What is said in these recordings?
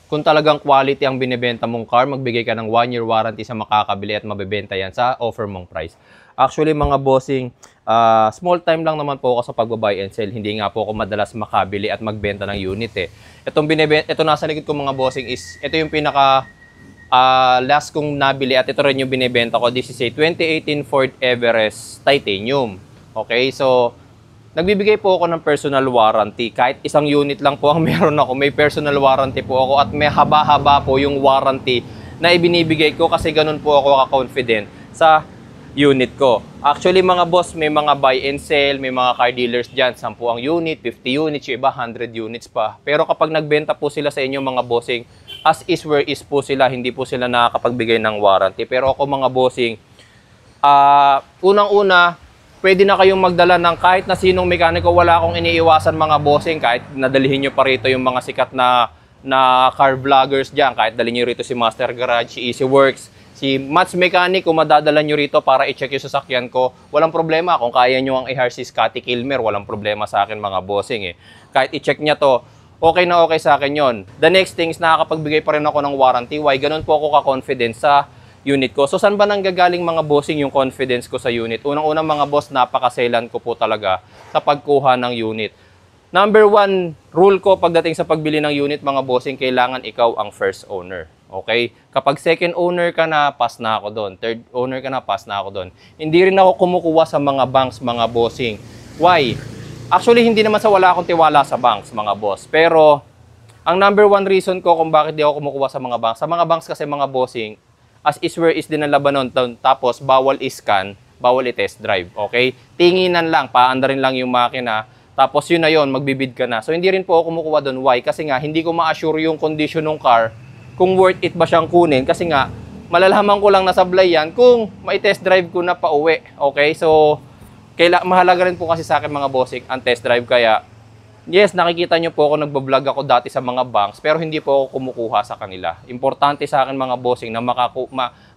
kung talagang quality ang binibenta mong car, magbigay ka ng 1-year warranty sa makakabili at mabebenta yan sa offer mong price. Actually, mga bossing, small time lang naman po ako sa pag-buy and sell. Hindi nga po ako madalas makabili at magbenta ng unit eh. Ito nasa likod ko mga bossing is, ito yung pinaka last kong nabili at ito rin yung binibenta ko. This is a 2018 Ford Everest Titanium. Okay, so nagbibigay po ako ng personal warranty. Kahit isang unit lang po ang meron ako, may personal warranty po ako at may haba-haba po yung warranty na ibinibigay ko kasi ganun po ako ka-confident sa unit ko. Actually mga boss, may mga buy and sell, may mga car dealers dyan, 10 ang unit, 50 units, yung iba 100 units pa. Pero kapag nagbenta po sila sa inyo mga bossing, as is where is po sila, hindi po sila nakakapagbigay ng warranty. Pero ako mga bossing, unang-una, pwede na kayong magdala ng kahit na sinong mekaniko. Wala akong iniiwasan mga bossing, kahit nadalihin nyo pa rito yung mga sikat na car vloggers dyan, kahit dalhin nyo rito si Master Garage, si Easy Works, si Mats Mechanic, kung madadala nyo rito para i-check yung sasakyan ko, walang problema. Kung kaya nyo ang i-hire si Scotty Kilmer, walang problema sa akin mga bossing eh. Kahit i-check nya to, okay na okay sa akin yon. The next thing is nakakapagbigay pa rin ako ng warranty. Why? Ganun po ako ka-confident sa unit ko. So, saan ba nanggagaling mga bossing yung confidence ko sa unit? Unang-unang mga boss, napakaselan ko po talaga sa pagkuha ng unit. Number 1 rule ko pagdating sa pagbili ng unit mga bossing, kailangan ikaw ang first owner. Okay? Kapag second owner ka na, pass na ako doon. Third owner ka na, pass na ako doon. Hindi rin ako kumukuha sa mga banks mga bossing. Why? Actually, hindi naman sa wala akong tiwala sa banks mga boss. Pero, ang number 1 reason ko kung bakit di ako kumukuha sa mga banks kasi mga bossing, as is where is din ang labanon. Tapos, bawal iscan, bawal i-test drive. Okay? Tinginan lang, paandarin lang yung makina. Tapos, yun na yun, magbibid ka na. So, hindi rin po ako kumukuha doon. Why? Kasi nga, hindi ko ma-assure yung condition ng car, kung worth it ba siyang kunin. Kasi nga, malalaman ko lang na sablay yan kung mai-test drive ko na pa uwi. Okay? So, mahalaga rin po kasi sa akin mga bossing ang test drive. Kaya, yes, nakikita nyo po ako nagbablog ako dati sa mga banks, pero hindi po ako kumukuha sa kanila. Importante sa akin mga bossing na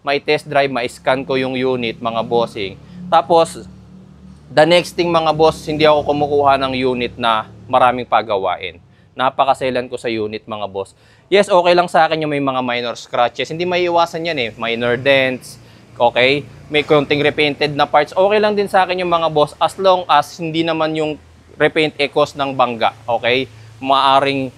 ma-test drive, ma-scan ko yung unit mga bossing. Tapos, the next thing mga boss, hindi ako kumukuha ng unit na maraming pagawain. Napakaselan ko sa unit mga boss. Yes, okay lang sa akin yung may mga minor scratches. Hindi maiiwasan yan eh. Minor dents, okay? May konting repainted na parts. Okay lang din sa akin yung mga boss as long as hindi naman yung repaint cause ng bangga, okay? Maaring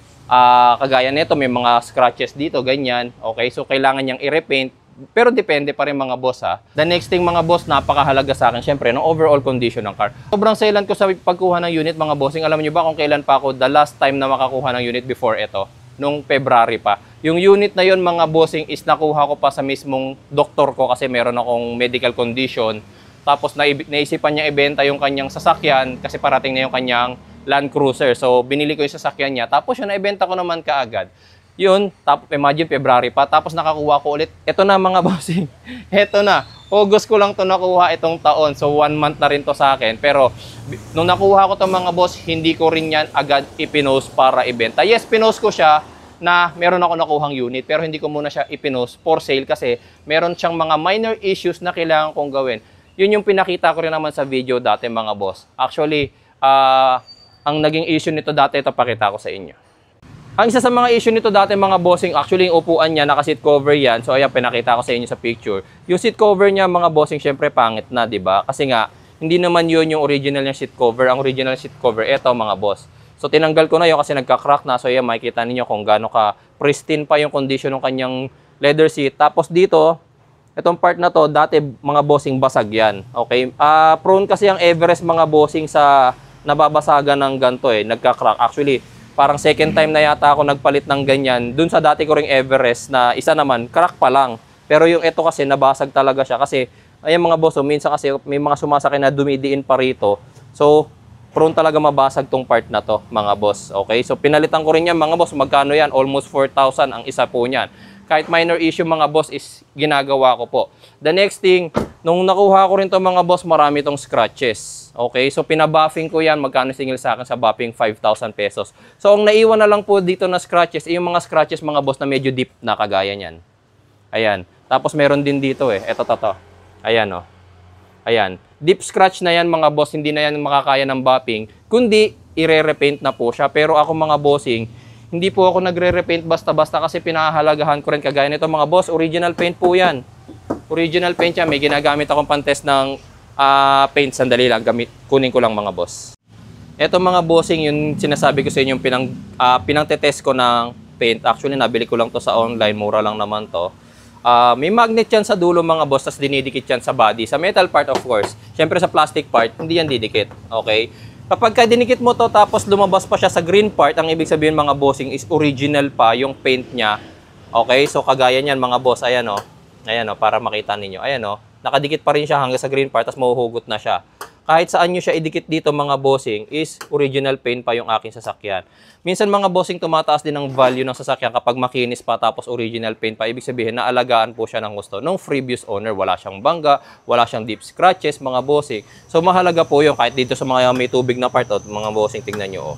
kagaya nito, may mga scratches dito, ganyan, okay? So, kailangan niyang i-repaint, pero depende pa rin mga boss ha. The next thing mga boss, napakahalaga sa akin, syempre, ng overall condition ng car. Sobrang selan ko sa pagkuha ng unit mga bossing. Alam niyo ba kung kailan pa ako, the last time na makakuha ng unit before ito? Nung February pa. Yung unit na yon mga bossing is nakuha ko pa sa mismong doktor ko kasi meron akong medical condition. Tapos naisipan niya ibenta yung kanyang sasakyan kasi parating na yung kanyang Land Cruiser. So, binili ko yung sasakyan niya. Tapos yun, naibenta ko naman kaagad. Yun, imagine February pa. Tapos nakakuha ko ulit. Ito na mga bossing. Ito na. August ko lang to nakuha itong taon. So, 1 month na rin to sa akin. Pero, nung nakuha ko to mga boss, hindi ko rin yan agad ipinost para ibenta. Yes, pinost ko siya na meron ako nakuhang unit. Pero hindi ko muna siya ipinost for sale kasi meron siyang mga minor issues na kailangan kong gawin. Yun yung pinakita ko rin naman sa video dati mga boss. Actually, ang naging issue nito dati, ito pakita ko sa inyo. Ang isa sa mga issue nito dati mga bossing, actually yung upuan niya, naka-seat cover yan. So ayan, pinakita ko sa inyo sa picture. Yung seat cover niya mga bossing, syempre pangit na, di ba? Kasi nga, hindi naman yun yung original niya seat cover. Ang original seat cover, eto mga boss. So tinanggal ko na yun kasi nagka-crack na. So ayan, makikita niyo kung gaano ka pristine pa yung condition ng kanyang leather seat. Tapos dito, itong part na to, dati mga bossing basag yan. Okay? Prone kasi ang Everest mga bossing sa nababasagan ng ganito eh. Nagka-crack. Actually, parang second time na yata ako nagpalit ng ganyan. Dun sa dati ko ring Everest na isa naman, crack pa lang. Pero yung ito kasi, nabasag talaga siya. Kasi, ayan mga boss, minsan kasi may mga sumasakay na dumidiin pa rito. So, prone talaga mabasag tong part na to, mga boss. Okay? So, pinalitan ko rin yan, mga boss. Magkano yan? Almost 4,000 ang isa po niyan. Kahit minor issue mga boss is ginagawa ko po. The next thing, nung nakuha ko rin to mga boss, marami tong scratches. Okay, so pinabuffing ko yan. Magkano singil sa akin sa buffing? 5,000 pesos. So ang naiwan na lang po dito na scratches, yung mga scratches mga boss na medyo deep na kagaya niyan. Ayan. Tapos meron din dito eh. Ito. Ayan oh. Ayan. Deep scratch na yan mga boss. Hindi na yan makakaya ng buffing. Kundi, ire-repaint na po siya. Pero ako mga bossing, Hindi po ako nagre-repaint basta-basta kasi pinahahalagahan ko rin. Kagaya nito mga boss, original paint po yan. Original paint yan. May ginagamit akong pantest ng paint. Sandali lang, kunin ko lang mga boss. Ito mga bossing, yung sinasabi ko sa inyo, yung pinang-test ko ng paint. Actually, nabili ko lang to sa online. Mura lang naman to. May magnet yan sa dulo mga boss, tas dinidikit yan sa body. Sa metal part of course. Siyempre sa plastic part, hindi yan didikit. Okay? Kapag ka dinikit mo to tapos lumabas pa siya sa green part, ang ibig sabihin mga bossing is original pa yung paint niya. Okay? So kagaya niyan mga boss, ayan o. Ayan o, para makita ninyo. Ayan o. Nakadikit pa rin siya hanggang sa green part, tas mahuhugot na siya. Kahit saan nyo siya idikit dito mga bossing is original paint pa yung aking sasakyan. Minsan mga bossing tumataas din ang value ng sasakyan kapag makinis pa tapos original paint pa. Ibig sabihin na alagaan po siya ng gusto nung previous owner. Wala siyang bangga, wala siyang deep scratches mga bossing. So mahalaga po yung kahit dito sa mga may tubig na part, mga bossing tingnan nyo.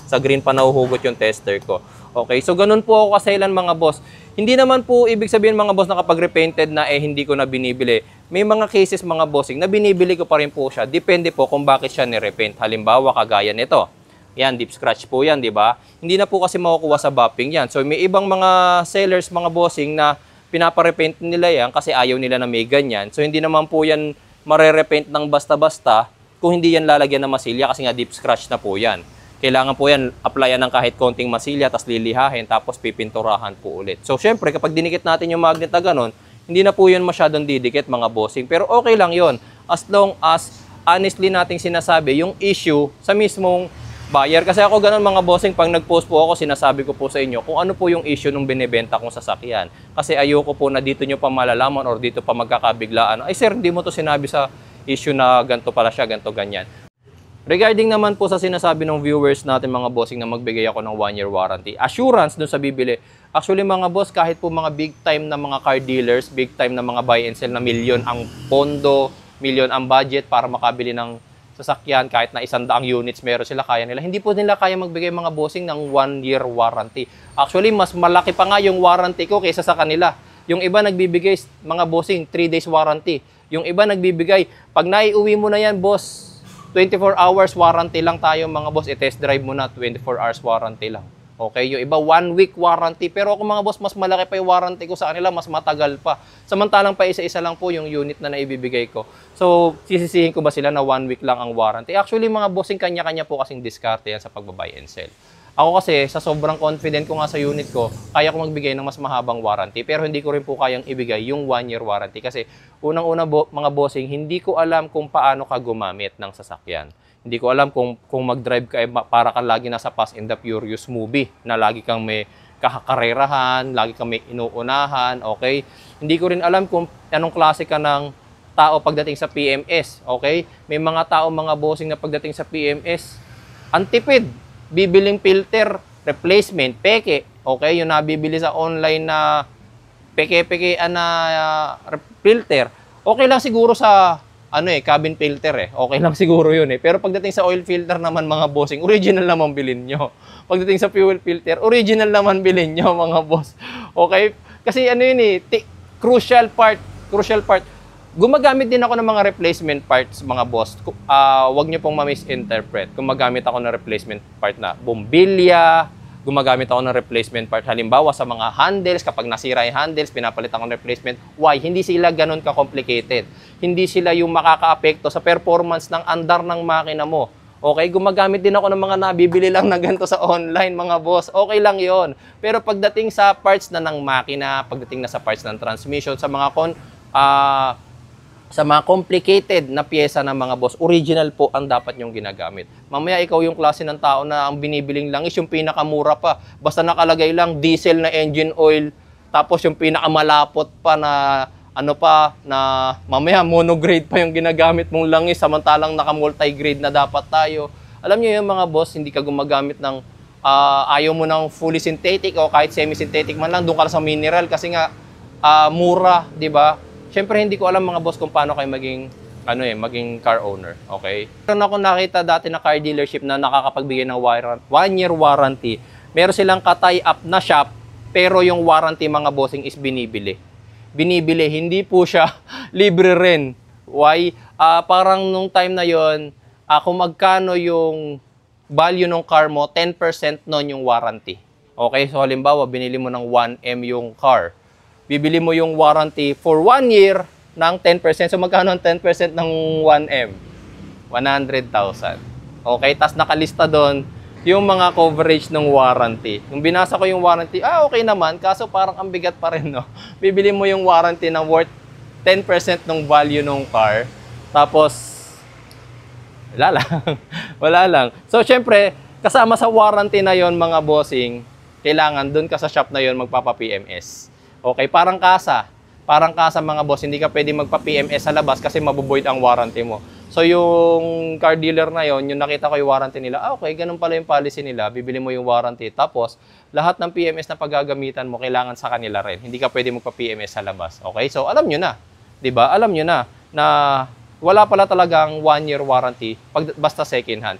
Sa green pa nahuhugot yung tester ko. Okay, so ganun po ako kasailan mga boss. Hindi naman po ibig sabihin mga boss na kapag repainted na hindi ko na binibili. May mga cases mga bossing na binibili ko pa rin po siya. Depende po kung bakit siya ni-repaint. Halimbawa kagaya nito. Yan, deep scratch po yan, di ba? Hindi na po kasi makukuha sa bopping yan. So may ibang mga sellers mga bossing na pinapa-repaint nila yan kasi ayaw nila na may ganyan. So hindi naman po yan mare-repaint ng basta-basta kung hindi yan lalagyan ng masilya kasi nga deep scratch na po yan. Kailangan po yan, applyan ng kahit konting masilya, tapos lilihahin, tapos pipinturahan po ulit. So, syempre, kapag dinikit natin yung magnet na ganun, hindi na po yun masyadong didikit, mga bossing. Pero okay lang yon as long as honestly nating sinasabi yung issue sa mismong buyer. Kasi ako ganun, mga bossing, pag nag-post po ako, sinasabi ko po sa inyo kung ano po yung issue nung binibenta kong sasakyan. Kasi ayoko po na dito nyo pa malalaman or dito pa magkakabiglaan. Ay, sir, hindi mo to sinabi sa issue na ganito pala siya, ganito, ganyan. Regarding naman po sa sinasabi ng viewers natin mga bossing na magbigay ako ng 1-year warranty, assurance dun sa bibili. Actually mga boss, kahit po mga big time na mga car dealers, big time na mga buy and sell na milyon ang pondo, milyon ang budget para makabili ng sasakyan, kahit na 100 units meron sila, kaya nila. Hindi po nila kaya magbigay mga bossing ng 1-year warranty. Actually, mas malaki pa nga yung warranty ko kaysa sa kanila. Yung iba nagbibigay mga bossing 3 days warranty. Yung iba nagbibigay, pag naiuwi mo na yan boss, 24 hours warranty lang tayo mga boss. I-test drive mo na, 24 hours warranty lang. Okay, yung iba 1 week warranty. Pero ako mga boss, mas malaki pa yung warranty ko sa kanila, mas matagal pa. Samantalang pa isa-isa lang po yung unit na naibibigay ko. So, sisisihin ko ba sila na 1 week lang ang warranty? Actually mga bossing, kanya-kanya po kasing diskarte yan sa pagbabuy and sell. Ako kasi, sa sobrang confident ko nga sa unit ko, kaya ko magbigay ng mas mahabang warranty. Pero hindi ko rin po kayang ibigay yung 1-year warranty. Kasi unang-una mga bossing, hindi ko alam kung paano ka gumamit ng sasakyan. Hindi ko alam kung mag-drive ka para ka lagi nasa Fast and the Furious movie na lagi kang may kakakarerahan, lagi kang may inuunahan, okay? Hindi ko rin alam kung anong klase ka ng tao pagdating sa PMS, okay? May mga tao, mga bossing na pagdating sa PMS, antipid. Bibiling filter, replacement, peke. Okay, yung nabibili sa online na peke-peke na filter. Okay lang siguro sa cabin filter Okay lang siguro yun Pero pagdating sa oil filter naman mga bossing, original naman bilhin nyo. Pagdating sa fuel filter, original naman bilhin nyo mga boss. Okay? Kasi crucial part. Gumagamit din ako ng mga replacement parts, mga boss. Huwag nyo pong ma-misinterpret. Gumagamit ako ng replacement part na bombilya, gumagamit ako ng replacement part. Halimbawa sa mga handles, kapag nasira yung handles, pinapalit ako ng replacement. Why? Hindi sila ganun ka-complicated. Hindi sila yung makaka-apekto sa performance ng andar ng makina mo. Okay, gumagamit din ako ng mga nabibili lang na ganito sa online, mga boss. Okay lang yon. Pero pagdating sa parts na ng makina, pagdating na sa parts ng transmission, sa mga complicated na pyesa ng mga boss, original po ang dapat nyong ginagamit. Mamaya ikaw yung klase ng tao na ang binibiling langis, yung pinakamura pa. Basta nakalagay lang diesel na engine oil, tapos yung pinakamalapot pa na na mamaya monograde pa yung ginagamit mong langis, samantalang naka-multigrade na dapat tayo. Alam niyo yung mga boss, hindi ka gumagamit ng ayaw mo ng fully synthetic o kahit semi-synthetic man lang, doon ka sa mineral kasi nga mura, di ba? Siyempre, hindi ko alam mga boss kung paano kayo maging car owner, okay? Meron ako nakita dati na car dealership na nakakapagbigay ng 1-year warranty. Meron silang ka-tie up na shop, pero yung warranty mga bossing is binibili. Hindi po siya libre rin. Why? Parang nung time na yon, kung magkano yung value ng car mo, 10% nun yung warranty. Okay, so halimbawa, binili mo ng 1M yung car. Bibili mo yung warranty for 1 year ng 10%. So magkano ang 10% ng 1M? 100,000. Okay, tas nakalista doon yung mga coverage ng warranty. Nung binasa ko yung warranty, okay naman, kaso parang ang bigat pa rin, no? Bibili mo yung warranty na worth 10% ng value ng car. Tapos, wala lang. Wala lang. So, syempre, kasama sa warranty na yon mga bossing, kailangan dun ka sa shop na yon magpapa-PMS. Okay, parang kasa. Parang kasa mga boss, hindi ka pwede magpa-PMS sa labas kasi mabuboid ang warranty mo. So, yung car dealer na yon, yung nakita ko yung warranty nila, okay, ganun pala yung policy nila, bibili mo yung warranty. Tapos, lahat ng PMS na paggagamitan mo, kailangan sa kanila rin. Hindi ka pwede magpa-PMS sa labas. Okay, so alam nyo na. 'Di ba? Alam nyo na wala pala talagang 1-year warranty basta second hand.